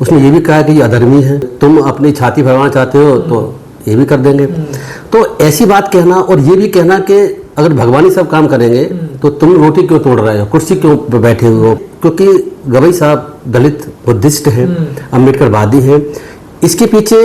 उसने ये भी कहा कि ये अधर्मी है, तुम अपनी छाती फैलाना चाहते हो तो ये भी कर देंगे। तो ऐसी बात कहना और ये भी कहना कि अगर भगवान ही सब काम करेंगे तो तुम रोटी क्यों तोड़ रहे हो, कुर्सी क्यों बैठे हुए हो, क्योंकि गवई साहब दलित बुद्धिस्ट हैं, अम्बेडकरवादी हैं। इसके पीछे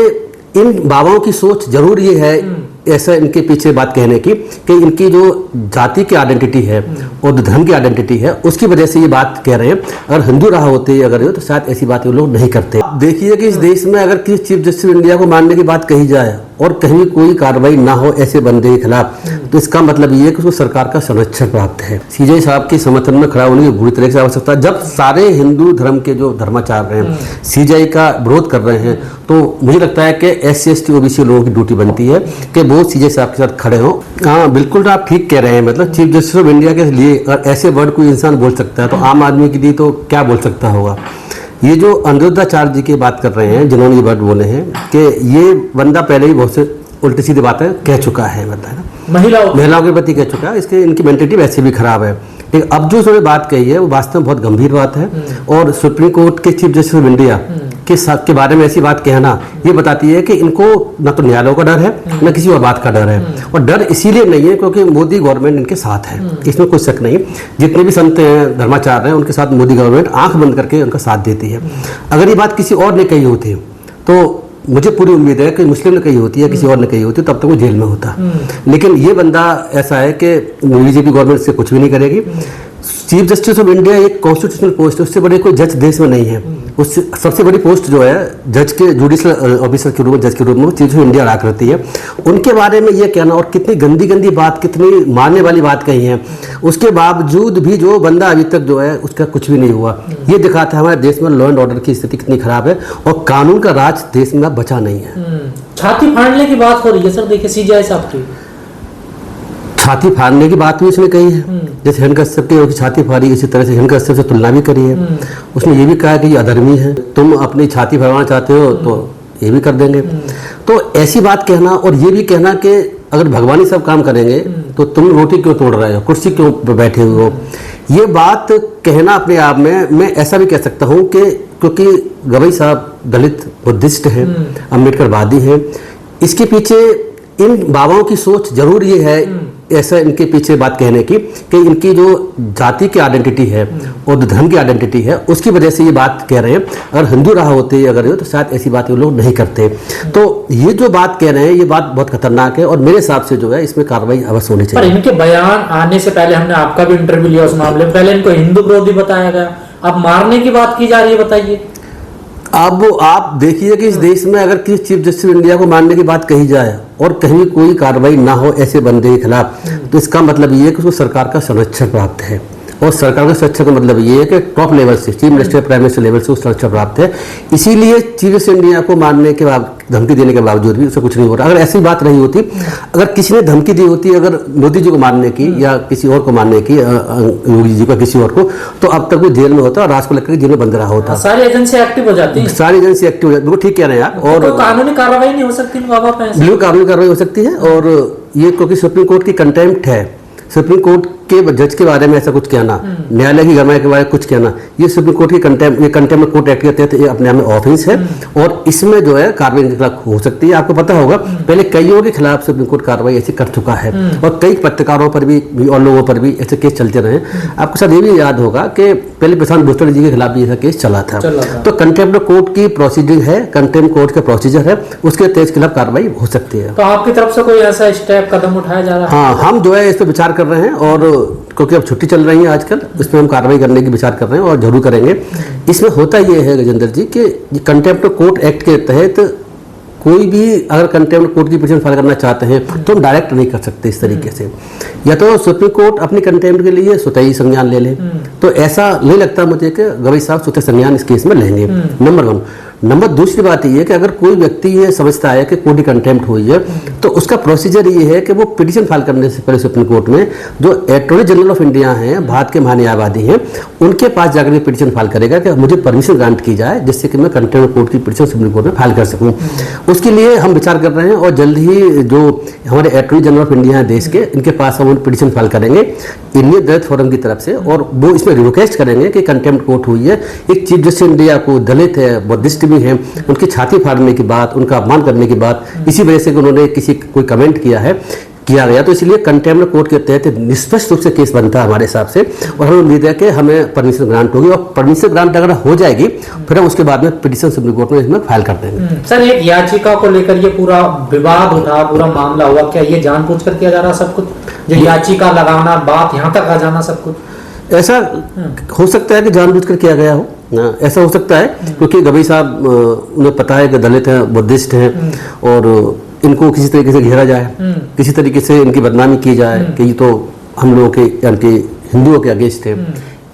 इन बाबाओं की सोच जरूर ये है, ऐसा इनके पीछे बात कहने की कि इनकी जो जाति की आइडेंटिटी है और धर्म की आइडेंटिटी है उसकी वजह से ये बात कह रहे हैं। अगर हिंदू रहा होते अगर ये तो शायद ऐसी बात ये लोग नहीं करते। देखिए कि इस देश में अगर किसी चीफ जस्टिस ऑफ इंडिया को मानने की बात कही जाए और कहीं कोई कार्रवाई ना हो ऐसे बंदे के खिलाफ, तो इसका मतलब ये है कि उसको सरकार का संरक्षण प्राप्त है। सीजे साहब के समर्थन में खड़ा होने की बुरी तरह से आवश्यकता है। जब सारे हिंदू धर्म के जो धर्माचार्य हैं सीजेआई का विरोध कर रहे हैं, तो मुझे लगता है कि SC ST OBC लोगों की ड्यूटी बनती है कि वो सीजे साहब के साथ खड़े हों। हाँ बिल्कुल आप ठीक कह रहे हैं, मतलब चीफ जस्टिस ऑफ इंडिया के लिए अगर ऐसे वर्ड कोई इंसान बोल सकता है तो आम आदमी के लिए तो क्या बोल सकता होगा। ये जो अनिरुद्धाचार्य जी की बात कर रहे हैं जिन्होंने ये वर्ड बोले हैं कि ये बंदा पहले ही बहुत से उल्टी सीधी बातें कह चुका है, मतलब है ना, महिलाओं के प्रति कह चुका है, इसके इनकी मेंटेलिटी वैसे भी खराब है। लेकिन अब जो उसने बात कही है वो वास्तव में बहुत गंभीर बात है और सुप्रीम कोर्ट के चीफ जस्टिस ऑफ इंडिया के बारे में ऐसी बात कहना ये बताती है कि इनको न तो न्यायालयों का डर है न किसी और बात का डर है। और डर इसीलिए नहीं है क्योंकि मोदी गवर्नमेंट इनके साथ है, इसमें कोई शक नहीं। जितने भी संत हैं धर्माचार्य हैं उनके साथ मोदी गवर्नमेंट आंख बंद करके उनका साथ देती है। अगर ये बात किसी और ने कही होती तो मुझे पूरी उम्मीद है कि मुस्लिम ने कही होती है, किसी और ने कही होती तब तक वो जेल में होता। लेकिन ये बंदा ऐसा है कि बीजेपी गवर्नमेंट से कुछ भी नहीं करेगी। चीफ जस्टिस ऑफ इंडिया एक कॉन्स्टिट्यूशनल पोस्ट है, उससे बड़े कोई जज देश में नहीं है। उससे सबसे बड़ी पोस्ट जो है जज के जुडिशियल ऑफिसर के रूप में, जज के रूप में चीफ जस्टिस ऑफ इंडिया रहा करती है। उनके बारे में ये कहना और कितनी गंदी गंदी बात, कितनी मारने वाली बात कही है, उसके बावजूद भी जो बंदा अभी तक जो है उसका कुछ भी नहीं हुआ। ये दिखाता है हमारे देश में लॉ एंड ऑर्डर की स्थिति कितनी खराब है और कानून का राज देश में बचा नहीं है। छाती फाड़ने की बात हो रही है सर, देखिए सीजेआई साहब की छाती फाड़ने की बात भी उसने कही है, जैसे हिरण्यकश्यप की छाती फाड़ी इसी तरह से हिरण्यकश्यप से तुलना भी करी है। उसने ये भी कहा कि ये अधर्मी है, तुम अपनी छाती फैलाना चाहते हो तो ये भी कर देंगे। तो ऐसी बात कहना और ये भी कहना कि अगर भगवान ही सब काम करेंगे तो तुम रोटी क्यों तोड़ रहे हो, कुर्सी क्यों बैठे हुए हो, ये बात कहना अपने आप में मैं ऐसा भी कह सकता हूँ कि क्योंकि गवई साहब दलित बुद्धिस्ट हैं, अम्बेडकरवादी हैं। इसके पीछे इन बाबाओं की सोच जरूर ये है, ऐसा इनके पीछे बात कहने की कि इनकी जो जाति की आइडेंटिटी है और धर्म की आइडेंटिटी है उसकी वजह से ये बात कह रहे हैं। अगर हिंदू रहा होते अगर ये तो शायद ऐसी बात ये लोग नहीं करते। तो ये जो बात कह रहे हैं ये बात बहुत खतरनाक है और मेरे हिसाब से जो है इसमें कार्रवाई अवश्य होनी चाहिए। पर इनके बयान आने से पहले हमने आपका भी इंटरव्यू लिया उस मामले में, पहले इनको हिंदू विरोधी बताया गया, अब मारने की बात की जा रही है, बताइए। अब आप देखिए कि इस देश में अगर किसी चीफ जस्टिस ऑफ इंडिया को मानने की बात कही जाए और कहीं कोई कार्रवाई ना हो ऐसे बंदे के खिलाफ, तो इसका मतलब ये है कि उसको सरकार का संरक्षण प्राप्त है। और सरकार का संरक्षण का मतलब ये है कि टॉप लेवल से chief minister prime minister level से उसको संरक्षण प्राप्त है। इसीलिए चीफ जस्टिस इंडिया को मानने के बाद धमकी देने के बावजूद भी उसे कुछ नहीं हो रहा। अगर ऐसी बात नहीं होती, अगर किसी ने धमकी दी होती अगर मोदी जी को मानने की या किसी और को मानने की, योगी जी को किसी और को, तो अब तक वो जेल में होता और राज को लेकर जेल में बंद रहा होता। सारी एजेंसी एक्टिव हो जाती है, सारी एजेंसी एक्टिव हो जाती है। वो ठीक कह रहे हैं आप। और कानूनी कार्रवाई नहीं हो सकती बाबा पे? बिल्कुल कानूनी कार्रवाई हो सकती है। और ये क्योंकि सुप्रीम कोर्ट की कंटेम्प्ट है, सुप्रीम कोर्ट के जज के बारे में ऐसा कुछ कहना, न्यायालय की गवाही के बारे में कुछ कहना, ये सुप्रीम कोर्ट की कंटेम्प्ट कोर्ट एक्ट के तहत ये अपने आप में ऑफेंस है और इसमें जो है कार्रवाई के खिलाफ हो सकती है। आपको पता होगा पहले कईयों के खिलाफ सुप्रीम कोर्ट कार्रवाई ऐसी कर चुका है और कई पत्रकारों पर भी और लोगों पर भी ऐसे केस चलते रहे। आपको शायद ये भी याद होगा कि पहले प्रशांत भूषण जी के खिलाफ भी ऐसा केस चला था। तो कंटेम्प्ट कोर्ट की प्रोसीजर है, कंटेम्प्ट कोर्ट का प्रोसीजर है, उसके तहत खिलाफ कार्रवाई हो सकती है। तो आपकी तरफ से कोई ऐसा स्टेप कदम उठाया जा रहा है? हाँ, हम जो है इस पर विचार कर रहे हैं और क्योंकि अब छुट्टी चल रही है आजकल, इसमें हम कार्रवाई करने की विचार कर रहे हैं और जरूर करेंगे। इसमें होता ये है गजेंद्र जी कि कंटेम्प्ट कोर्ट एक्ट के तहत कोई भी अगर कंटेम्प्ट कोर्ट की पिटीशन फाइल करना चाहते हैं तो हम डायरेक्ट नहीं कर सकते इस तरीके से, या तो सुप्रीम कोर्ट अपनी कंटेम्प्ट के लिए स्वतः ही संज्ञान ले ले। तो ऐसा नहीं लगता मुझे कि गवई साहब स्वतः संज्ञान इस केस में लेंगे, नंबर 1। नंबर दूसरी बात ये है कि अगर कोई व्यक्ति ये समझता है कि कोर्ट की कंटेम्प्ट हुई है तो उसका प्रोसीजर ये है कि वो पिटीशन फाइल करने से पहले सुप्रीम कोर्ट में जो अटॉर्नी जनरल ऑफ इंडिया हैं, भारत के महान्यायवादी हैं, उनके पास जाकर पिटीशन फाइल करेगा कि मुझे परमिशन ग्रांट की जाए जिससे कि मैं कंटेम्प्ट कोर्ट की पिटीशन सुप्रीम कोर्ट में फाइल कर सकूं। उसके लिए हम विचार कर रहे हैं और जल्द ही जो हमारे अटॉर्नी जनरल ऑफ इंडिया हैं देश के, इनके पास हम पिटीशन फाइल करेंगे इंडियन दलित फोरम की तरफ से, और वो इसमें रिक्वेस्ट करेंगे कि कंटेम्प्ट कोर्ट हुई है, एक चीफ जस्टिस इंडिया को दलित है, बुद्धिस्ट भी हैं, उनकी छाती फाड़ने की बात, उनका अपमान करने की बात, इसी वजह से उन्होंने कोई कमेंट किया गया, तो इसलिए कंटेम्प्ट कोर्ट के तहत निष्पक्ष रूप से केस बनता है हमारे हिसाब से, और हमें उम्मीद है कि हमें परमिशन ग्रांट होगी, और परमिशन ग्रांट अगर हो जाएगी फिर हम उसके बाद में पिटीशन सुप्रीम कोर्ट में इसमें फाइल कर देंगे। सर, एक याचिका को लेकर ये पूरा विवाद उठा, पूरा मामला हुआ, क्या ये जानबूझ कर किया जा रहा सब कुछ, जो याचिका लगाना, बात यहाँ तक आ जाना, सब कुछ ऐसा हो सकता है कि जानबूझकर किया गया हो, ऐसा हो सकता है, क्योंकि गवई साहब उन्हें पता है कि दलित हैं, बुद्धिस्ट हैं, और इनको किसी तरीके से घेरा जाए, किसी तरीके से इनकी बदनामी की जाए कि ये तो हम लोगों के यानी कि हिंदुओं के अगेंस्ट है,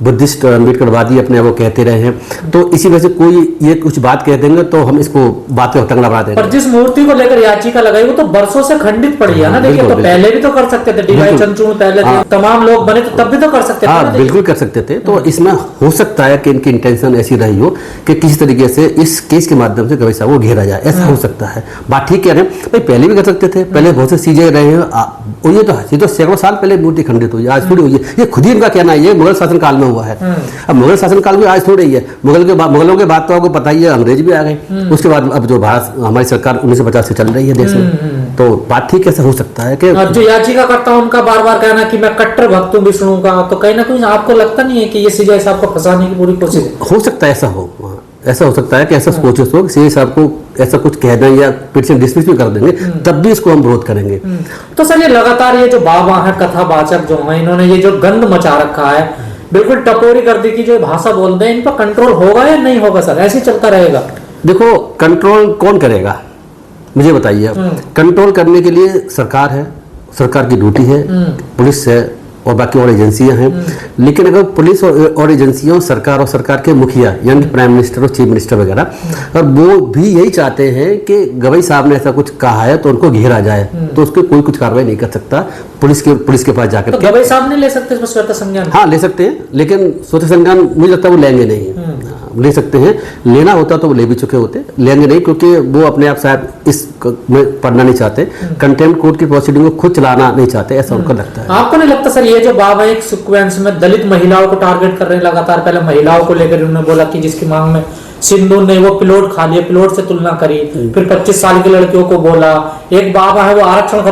बुद्धिस्ट अम्बेडकरवादी अपने आप को कहते रहे हैं, तो इसी वजह से कोई ये कुछ बात कह देंगे तो हम इसको बात का टंगड़ा बढ़ा देंगे। पर जिस मूर्ति को लेकर याचिका लगाई वो तो बरसों से खंडित पड़ी है ना, देखिए, तो पहले भी तो कर सकते थे, डीवाई चंद्रचूड़ पहले तमाम लोग बने तो तब भी तो कर सकते थे। हाँ, बिल्कुल कर सकते थे। तो इसमें हो सकता है कि इनकी इंटेंशन ऐसी रही हो कि किसी तरीके से इस केस के माध्यम से गवई साहब को घेरा जाए, ऐसा हो सकता है। बात ठीक कह रहे हैं भाई, पहले भी कर सकते थे, पहले बहुत से सीजे रहे हैं, ये तो सैकड़ों साल पहले मूर्ति खंडित हुई, आज थोड़ी हुई है, ये खुद ही इनका कहना है, ये मुगल शासन काल में हुआ है। अब मुगल शासन काल भी आज थोड़ी ही है, मुगलों के बाद तो आपको पता ही है अंग्रेज भी आ गए, उसके बाद अब जो भारत हमारी सरकार 1950 से चल रही है देश में, तो बात ठीक कैसे हो सकता है कि जो याचिका करता हूं उनका बार बार कहना कि मैं कट्टर भक्त हूं विष्णु का, तो कहीं ना कहीं आपको लगता नहीं है कि ये सीजे साहब को फंसाने की पूरी कोशिश हो सकता है, ऐसा हो सकता है कि ऐसा कोशिश हो सीजे साहब को ऐसा कुछ कह दें या पिटीशन डिसमिस भी कर देंगे, तब भी इसको हम विरोध करेंगे। तो सर, ये लगातार ये जो बाबा है, कथावाचक जो है, इन्होंने ये जो गंद मचा रखा है, बिल्कुल टपोरी कर दी की जो भाषा बोलते हैं, इन पर कंट्रोल होगा या नहीं होगा सर, ऐसे चलता रहेगा? देखो, कंट्रोल कौन करेगा मुझे बताइए। कंट्रोल करने के लिए सरकार है, सरकार की ड्यूटी है, पुलिस है और बाकी और एजेंसियां हैं, लेकिन अगर पुलिस और एजेंसियों, सरकार और सरकार के मुखिया यानी प्राइम मिनिस्टर और चीफ मिनिस्टर वगैरह, और वो भी यही चाहते हैं कि गवई साहब ने ऐसा कुछ कहा है तो उनको घेरा जाए, तो उसके कोई कुछ कार्रवाई नहीं कर सकता पुलिस के पास जाकर। तो गवई साहब नहीं ले सकते इसमें स्वतः संज्ञान? हाँ, ले सकते हैं, लेकिन स्वतः संज्ञान मुझे लगता है वो लेंगे नहीं। ले सकते हैं, लेना होता तो वो ले भी चुके होते, लेंगे नहीं, क्योंकि वो अपने आप शायद इस में पढ़ना नहीं चाहते, कंटेम्प्ट कोर्ट की प्रोसीडिंग को खुद चलाना नहीं चाहते, ऐसा उनको लगता है। आपको नहीं लगता सर, ये जो बाबा एक सीक्वेंस में दलित महिलाओं को टारगेट कर रहे हैं लगातार, पहले महिलाओं को लेकर उन्होंने बोला कि जिसकी मांग में सिंधु ने वो प्लॉट खा लिया, प्लॉट से तुलना करी, फिर 25 साल की लड़कियों को बोला, एक बाबा है वो आरक्षण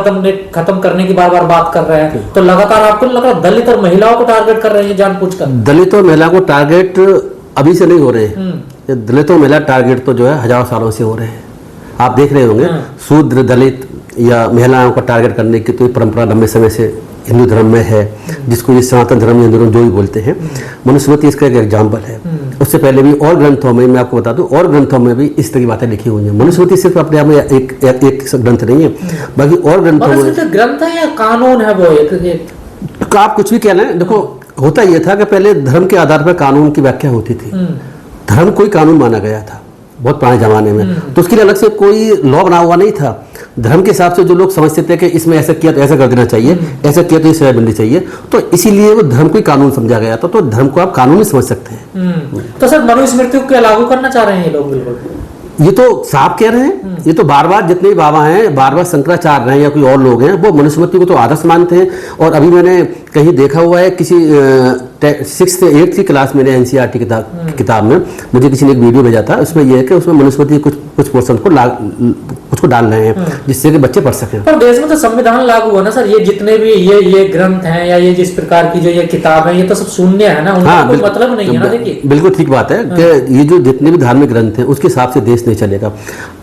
खत्म करने की बार बार बात कर रहे हैं, तो लगातार आपको लग रहा है दलित और महिलाओं को टारगेट कर रहे हैं जानबूझकर? दलित और महिला को टारगेट अभी से नहीं हो रहे हैं, दलित और महिला टारगेट तो जो है हजारों सालों से हो रहे हैं। आप देख रहे होंगे शूद्र, दलित या महिलाओं को टारगेट करने की तो परंपरा लंबे समय से हिंदू धर्म में है, जिसको ये सनातन धर्म हिंदू धर्म जो भी बोलते हैं। मनुस्मृति इसका एक एग्जाम्पल है। उससे पहले भी और ग्रंथों में, मैं आपको बता दूं, और ग्रंथों में भी इस तरह की बातें लिखी हुई हैं। मनुस्मृति सिर्फ अपने आप में एक ग्रंथ नहीं है, बाकी और ग्रंथों में ग्रंथ है या कानून है, वो तो आप कुछ भी कहना है। देखो, होता यह था कि पहले धर्म के आधार पर कानून की व्याख्या होती थी, धर्म कोई कानून माना गया था बहुत पुराने जमाने में, तो उसके लिए अलग से कोई लॉ बना हुआ नहीं था। धर्म के हिसाब से जो लोग समझते थे कि इसमें ऐसा किया तो ऐसा कर देना चाहिए, ऐसा किया तो ये सजा मिलनी चाहिए, तो इसीलिए वो धर्म को ही कानून समझा गया था। तो धर्म को आप कानून ही समझ सकते हैं। तो सर, मनुस्मृति को लागू करना चाह रहे हैं ये लोग? बिल्कुल, ये तो साफ कह रहे हैं, ये तो बार बार जितने भी बाबा हैं, बार बार शंकराचार्य हैं या कोई और लोग हैं, वो मनुस्मृति को तो आदर्श मानते हैं। और अभी मैंने कहीं देखा हुआ है, किसी 6th से 8th की क्लास में एनसीईआरटी किताब में मुझे किसी ने एक वीडियो भेजा था, उसमें यह है कि उसमें मनुस्मृति कुछ पोर्शन को डाल रहे हैं जिससे कि बच्चे पढ़ सकें। पर देश में तो संविधान लागू हुआ ना सर, ये जितने भी ये ग्रंथ हैं या ये जिस प्रकार की जो ये किताब है, ये तो सब शून्य है ना, उनका कोई मतलब नहीं है ना। देखिए, बिल्कुल ठीक बात है कि ये जो जितने भी धार्मिक ग्रंथ हैं उसके हिसाब से देश नहीं चलेगा।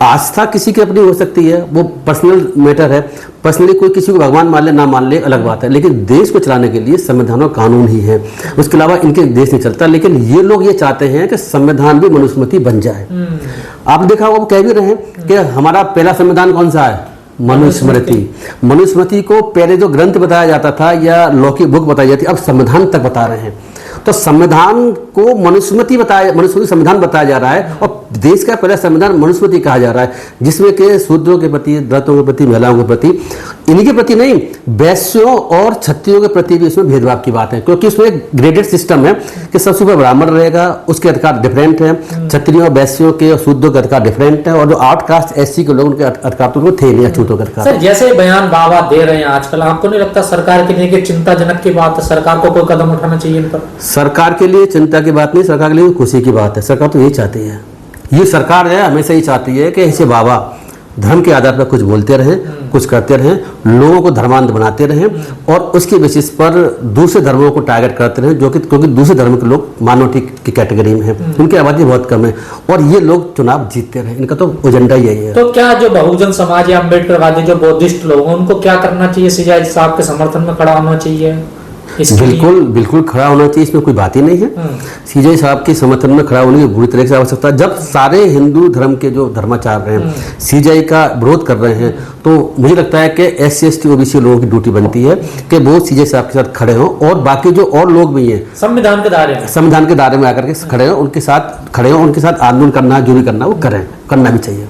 आस्था किसी की अपनी हो सकती है, वो पर्सनल मैटर है, पर्सनली कोई किसी को भगवान मान ले ना मान ले अलग बात है, लेकिन देश को चलाने के लिए संविधान और कानून ही है, उसके अलावा इनके देश नहीं चलता। लेकिन ये लोग ये चाहते हैं कि संविधान भी मनुस्मृति बन जाए। आप देखा होगा, वो कह भी रहे हैं कि हमारा पहला संविधान कौन सा है? मनुस्मृति। मनुस्मृति को पहले जो ग्रंथ बताया जाता था या लॉ की बुक बताई जाती, अब संविधान तक बता रहे हैं। तो संविधान को मनुस्मृति संविधान बताया जा रहा है, और देश का पहला संविधान मनुस्मृति कहा जा रहा है, जिसमें के शूद्रों के प्रति, दलितों के प्रति, महिलाओं के प्रति, इन्हीं के प्रति नहीं, वैश्यों और क्षत्रियों के प्रति भी इसमें भेदभाव की बात है, क्योंकि उसमें एक ग्रेडेड सिस्टम है कि सबसे ऊपर ब्राह्मण रहेगा, उसके अधिकार डिफरेंट है, क्षत्रियों, वैश्यों के और शूद्रों के अधिकार डिफरेंट है, और जो आउटकास्ट एससी के लोग, उनके अधिकार तो थे नहीं, अछूतों के अधिकार। सर जैसे बयान बाबा दे रहे हैं आजकल, आपको नहीं लगता सरकार के लिए कि चिंताजनक की बात है, सरकार को कोई कदम उठाना चाहिए इन पर? सरकार के लिए चिंता की बात नहीं, सरकार के लिए खुशी की बात है। सरकार तो यही चाहती है, ये सरकार है हमेशा ही चाहती है कि ऐसे बाबा धर्म के आधार पर कुछ बोलते रहें, कुछ करते रहें, लोगों को धर्मांध बनाते रहें, और उसके बेसिस पर दूसरे धर्मों को टारगेट करते रहें, जो कि क्योंकि दूसरे धर्म के लोग माइनॉरिटी की कैटेगरी में हैं, उनकी आबादी बहुत कम है, और ये लोग चुनाव जीतते रहें, इनका तो एजेंडा ही यही है। तो क्या जो बहुजन समाज या अम्बेडकरवादी जो बौद्धिस्ट लोग हैं, उनको क्या करना चाहिए? सीजाई साहब के समर्थन में खड़ा होना चाहिए? बिल्कुल बिल्कुल खड़ा होना चाहिए, इसमें कोई बात ही नहीं है। सीजे साहब के समर्थन में खड़ा होने की बुरी तरह से आवश्यकता है। जब सारे हिंदू धर्म के जो धर्माचार्य हैं सीजेआई का विरोध कर रहे हैं, तो मुझे लगता है कि SC ST OBC लोगों की ड्यूटी बनती है कि वो सीजे साहब के साथ खड़े हों, और बाकी जो और लोग भी हैं संविधान के दायरे में आकर के खड़े हों, उनके साथ खड़े हों, उनके साथ आंदोलन करना, जो भी करना वो करें, करना भी चाहिए।